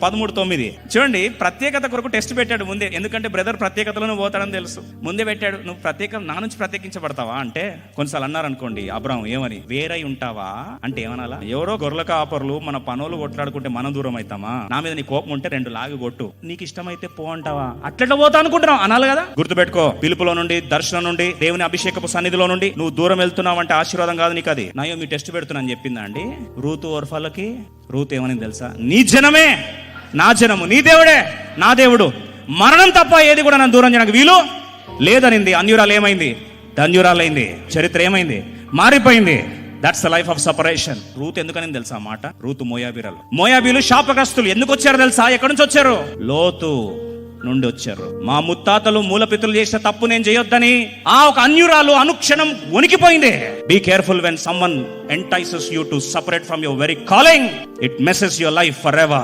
13:9 చూడండి. ప్రత్యేకత కొరకు టెస్ట్ పెట్టాడు ముందే, ఎందుకంటే బ్రదర్ ప్రత్యేకతలోనే పోతాడని తెలుసు. ముందే పెట్టాడు, నువ్వు నా నుంచి ప్రత్యేకించబడతావా అంటే. కొన్నిసార్లు అన్నారు అనుకోండి అబ్రాహం, ఏమని వేరై ఉంటావా అంటే ఏమనాలా? ఎవరో గొర్రెల కాపర్లు మన పనులు కొట్లాడుకుంటే మనం దూరం అవుతామా? నా మీద నీ కోపం ఉంటే 2 లాగి కొట్టు, నీకు ఇష్టమైతే పో అంటావా? అట్లా పోతా అనుకుంటున్నావు అనాలి కదా. గుర్తుపెట్టుకో, పిలుపులో నుండి, దర్శనం నుండి, దేవుని అభిషేకపు సన్నిధిలో నుండి నువ్వు దూరం వెళ్తున్నావు అంటే ఆశీర్వాదం కాదు నీకు అది. నాయో మీ టెస్ట్ పెడుతున్నా అని చెప్పిందా అండి రూతు ఓర్ఫాలకి? రూతు ఏమని తెలుసా? నీ జనమే నా జనము, నీ దేవుడే నా దేవుడు, మరణం తప్ప ఏది కూడా నన్ను దూరం చేయడానికి వీలు లేదనింది. అన్యురాలు ఏమైంది? ధన్యురాలైంది. చరిత్ర ఏమైంది? మారిపోయింది. That's the life of separation. Ruth ఎందుకని తెలుసా మాట? రూతు మోయాబీరాలు. మోయాబీలు శాపగ్రస్తులు. ఎందుకు వచ్చారు తెలుసా? ఎక్కడి నుంచి వచ్చారు? లోతు నుండి వచ్చారు. మా ముత్తాతలు మూలపితరులు చేసిన తప్పు నేను చేయొద్దని ఆ ఒక అన్యురాలు అనుక్షణం వణికిపోయింది. Be careful when someone entices you to separate from your very calling. It messes your life forever.